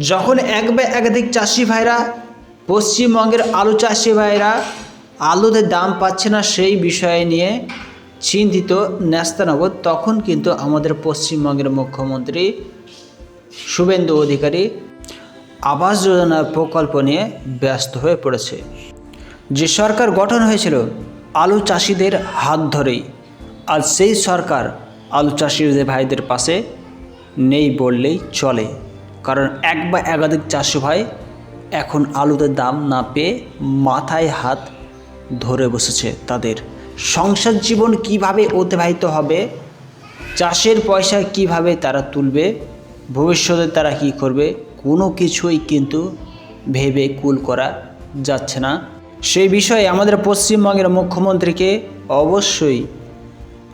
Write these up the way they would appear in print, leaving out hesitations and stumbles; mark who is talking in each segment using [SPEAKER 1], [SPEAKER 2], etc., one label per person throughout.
[SPEAKER 1] যখন এক বা একাধিক চাষি ভাইরা পশ্চিমবঙ্গের আলু চাষি ভাইরা আলুতে দাম পাচ্ছে না সেই বিষয় নিয়ে চিন্তিত ন্যস্তানগর, তখন কিন্তু আমাদের পশ্চিমবঙ্গের মুখ্যমন্ত্রী শুভেন্দু অধিকারী আবাস যোজনার প্রকল্প নিয়ে ব্যস্ত হয়ে পড়েছে। যে সরকার গঠন হয়েছিল আলু চাষিদের হাত ধরেই, আর সেই সরকার আলু চাষিদের ভাইদের পাশে নেই বললেই চলে। কারণ এক বা একাধিক চাষি ভাই এখন আলুতে দাম না পেয়ে মাথায় হাত ধরে বসেছে। তাদের সংসার জীবন কিভাবে অতিবাহিত হবে, চাষের পয়সা কিভাবে তারা তুলবে, ভবিষ্যতে তারা কি করবে, কোনো কিছুই কিন্তু ভেবে কুল করা যাচ্ছে না। সেই বিষয়ে আমাদের পশ্চিমবঙ্গের মুখ্যমন্ত্রীকে অবশ্যই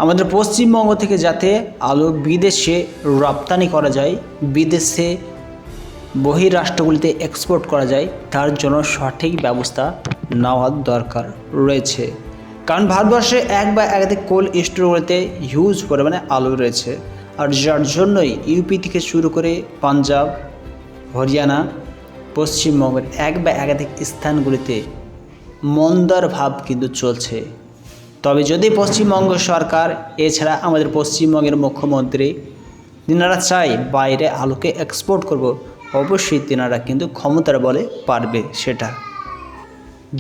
[SPEAKER 1] আমাদের পশ্চিমবঙ্গ থেকে যাতে আলু বিদেশে রপ্তানি করা যায়, বিদেশে বহিরাষ্ট্রগুলিতে এক্সপোর্ট করা যায়, তার জন্য সঠিক ব্যবস্থা নেওয়ার দরকার রয়েছে। কারণ ভারতবর্ষে এক বা একাধিক কোল্ড স্টোরগুলিতে হিউজ পরিমাণে আলু রয়েছে, আর যার জন্যই ইউপি থেকে শুরু করে পাঞ্জাব, হরিয়ানা, পশ্চিমবঙ্গের এক বা একাধিক স্থানগুলিতে মন্দার ভাব কিন্তু চলছে। তবে যদি পশ্চিমবঙ্গ সরকার এছাড়া আমাদের পশ্চিমবঙ্গের মুখ্যমন্ত্রী তিনারা চায় বাইরে আলুকে এক্সপোর্ট করব, অবশ্যই তিনারা কিন্তু ক্ষমতার বলে পারবে সেটা।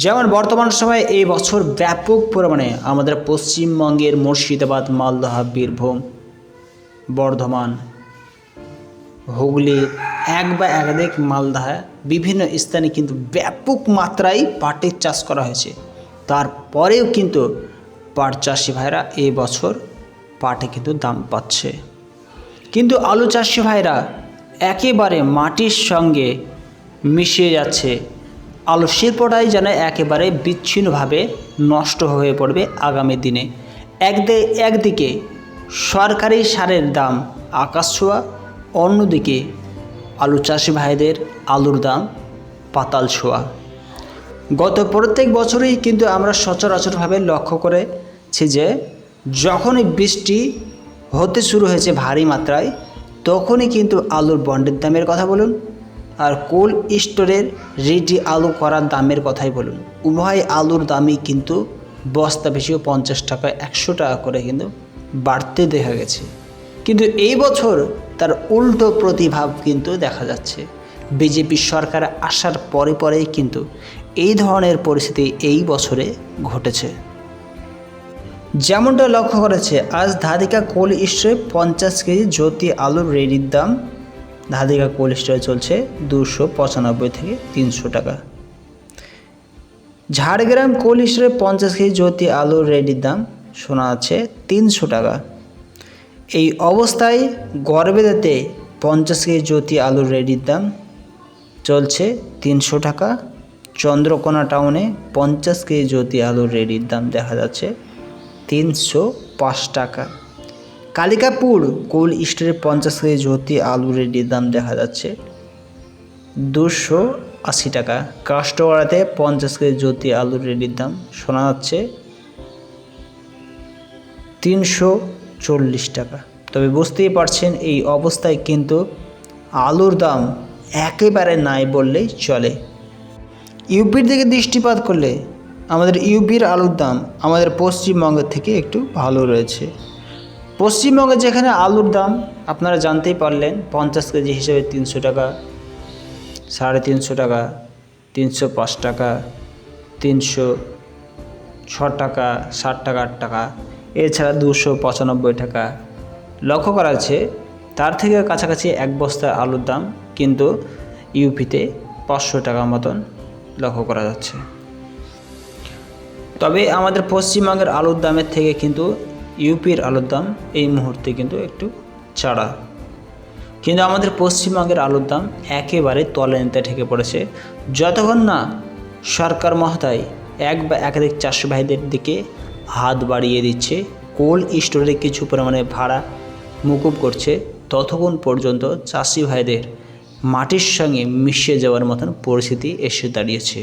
[SPEAKER 1] যেমন বর্তমান সময়ে এই বছর ব্যাপক পরিমাণে আমাদের পশ্চিমবঙ্গের মুর্শিদাবাদ, মালদহ, বীরভূম, বর্ধমান, হুগলি, এক বা একাধিক মালদহ বিভিন্ন স্থানে কিন্তু ব্যাপক মাত্রায় পাটের চাষ করা হয়েছে। তারপরেও কিন্তু পাট চাষি ভাইরা এই বছর পাটে কিন্তু দাম পাচ্ছে। কিন্তু আলু চাষি ভাইরা একেবারে মাটির সঙ্গে মিশিয়ে যাচ্ছে। আলু শিল্পটাই যেন একেবারে বিচ্ছিন্নভাবে নষ্ট হয়ে পড়বে আগামী দিনে। একদিকে সরকারি সারের দাম আকাশ ছোঁয়া, অন্যদিকে আলু চাষি ভাইদের আলুর দাম পাতাল ছোঁয়া। গত প্রত্যেক বছরই কিন্তু আমরা সচরাচরভাবে লক্ষ্য করেছি যে যখনই বৃষ্টি হতে শুরু হয়েছে ভারী মাত্রায়, তখনই কিন্তু আলুর বন্ডের দামের কথা বলুন আর কোল্ড স্টোরের রেডি আলু করার দামের কথাই বলুন, উভয় আলুর দামই কিন্তু বস্তা বেশিও 50 টাকা 100 টাকা করে কিন্তু বাড়তে দেখা গেছে। কিন্তু এই বছর তার উল্টো প্রতিভাব কিন্তু দেখা যাচ্ছে। বিজেপি সরকার আসার পরেই কিন্তু এই ধরনের পরিস্থিতি এই বছরে ঘটেছে। যেমনটা লক্ষ্য করেছে, আজ ধাদিকা কোল্ড স্টোরে 50 কেজি জ্যোতি আলুর রেডির দাম ধাদিকা কোল্ড স্টোরে চলছে 295 থেকে 300 টাকা। ঝাড়গ্রাম কোল্ড স্টোরে 50 কেজি জ্যোতি আলুর রেডির দাম শোনা যাচ্ছে 300 টাকা। এই অবস্থায় গড়বেতাতে 50 কেজি জ্যোতি আলুর রেডির দাম চলছে 300 টাকা। চন্দ্রকোনা টাউনে 50 কেজি জ্যোতি আলুর রেডির দাম দেখা যাচ্ছে 305 টাকা। কালিকাপুর কোল্ড স্টোরে 50 কেজি জ্যোতি আলুর রেডির দাম দেখা যাচ্ছে 280 টাকা। কাস্টওয়ারাতে 50 কেজি জ্যোতি আলুর রেডির দাম শোনা যাচ্ছে 340 টাকা। তবে বুঝতেই পারছেন এই অবস্থায় কিন্তু আলুর দাম একেবারে নাই বললেই চলে। ইউপির দিকে দৃষ্টিপাত করলে আমাদের ইউপির আলুর দাম আমাদের পশ্চিমবঙ্গের থেকে একটু ভালো রয়েছে। পশ্চিমবঙ্গে যেখানে আলুর দাম আপনারা জানতেই পারলেন 50 কেজি হিসেবে 300 টাকা, 350 টাকা, 305 টাকা, 306 টাকা, 60 টাকা, 8 টাকা, এছাড়া 295 টাকা লক্ষ্য করা যাচ্ছে। তার থেকে কাছাকাছি এক বস্তা আলুর দাম কিন্তু ইউপিতে 500 টাকা মতন লক্ষ্য করা যাচ্ছে। তবে আমাদের পশ্চিমবঙ্গের আলুর দামের থেকে কিন্তু ইউপির আলুর দাম এই মুহূর্তে কিন্তু একটু চাড়া। কিন্তু আমাদের পশ্চিমবঙ্গের আলুর দাম একেবারে তলানিতে ঠেকে পড়েছে, যতক্ষণ না সরকার মহোদয় এক বা একাধিক চাষি ভাইদের দিকে হাত বাড়িয়ে দিচ্ছে, কোল্ড স্টোরে কিছু পরিমাণে ভাড়া মকুব করছে, ততক্ষণ পর্যন্ত চাষি ভাইদের মাটির সঙ্গে মিশে যাওয়ার মতন পরিস্থিতি এসে দাঁড়িয়েছে।